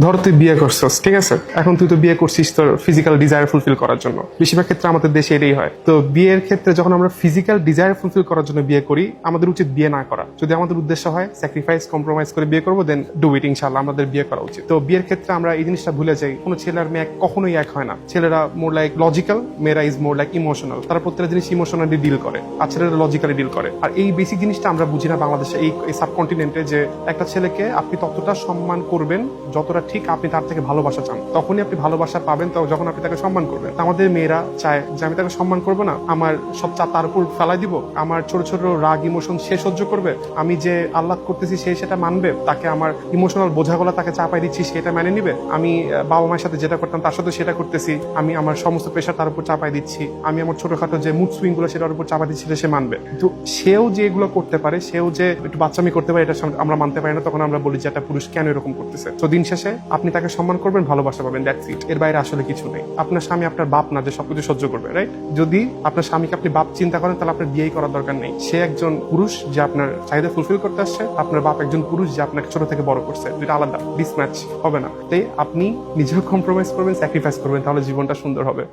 ধর তুই বিয়ে করছিস, ঠিক আছে, এখন তুই তো বিয়ে করছিস তোর ফিজিক্যাল ডিজায়ার ফুলফিল করার জন্য। বেশিরভাগ ক্ষেত্রে আমাদের দেশে এটাই হয়। তো বিয়ের ক্ষেত্রে যখন আমরা ফিজিক্যাল ডিজায়ার ফুলফিল করার জন্য বিয়ে করি, আমাদের উচিত বিয়ে না করা। যদি আমাদের উদ্দেশ্য হয় স্যাক্রিফাইস কম্প্রোমাইজ করে বিয়ে করবো, দেন ডু ইট, ইনশাআল্লাহ আমাদের বিয়ে করা উচিত। তো বিয়ের ক্ষেত্রে আমরা এই জিনিসটা ভুলে যাই, কোনো ছেলে আর মেয়ে কখনোই এক হয় না। ছেলেরা মোর লাইক লজিক্যাল, মেয়েরা ইজ মোর লাইক ইমোশনাল। তারা প্রত্যেকটা জিনিস ইমোশনালি ডিল করে, আর ছেলেরা লজিক্যালি ডিল করে। আর এই বেসিক জিনিসটা আমরা বুঝি না বাংলাদেশে, এই সাবকন্টিনেন্টে, যে একটা ছেলেকে আপনি ততটা সম্মান করবেন যতটা ঠিক আপনি তার থেকে ভালোবাসা চান। তখনই আপনি ভালোবাসা পাবেন যখন আপনি তাকে সম্মান করবেন। আমাদের মেয়েরা চায় যে আমি তাকে সম্মান করবো না, আমার সব চাপ তার উপর ফেলাই দিব, আমার ছোট ছোট রাগ ইমোশন সে সহ্য করবে, আমি যে আহ্লাদ করতেছি সে সেটা মানবে, তাকে আমার ইমোশনাল বোঝাগুলো তাকে চাপাই দিচ্ছি সেটা মেনে নিবে, আমি বাবা মায়ের সাথে যেটা করতাম তার সাথে সেটা করতেছি, আমি আমার সমস্ত প্রেশার তার উপর চাপাই দিচ্ছি, আমি আমার ছোটখাটো যে মুড সুইং গুলো সেটার উপর চাপাই দিচ্ছি, সে মানবে। কিন্তু সেও যে এগুলো করতে পারে, সেও যে একটু বাচ্চামি করতে পারে, এটা আমরা মানতে পারি না। তখন আমরা বলি যে একটা পুরুষ কেন এরকম করতেছে। তো দিন শেষে আপনি তাকে সম্মান করবেন, ভালোবাসা পাবেন, দ্যাটস ইট। এর বাইরে আসলে কিছু নেই। আপনার স্বামী আপনার বাপ না যে সবকিছু সহ্য করবে, রাইট? যদি আপনার স্বামীকে আপনি বাপ চিন্তা করেন, তাহলে আপনার বিয়েই করার দরকার নেই। সে একজন পুরুষ যে আপনার চাহিদা ফুলফিল করতে আসছে, আপনার বাপ একজন পুরুষ যে আপনাকে ছোট থেকে বড় করছে। দুইটা আলাদা, ডিসম্যাচ হবে না। তাই আপনি নিজেও কম্প্রোমাইজ করবেন, স্যাক্রিফাইস করবেন, তাহলে জীবনটা সুন্দর হবে।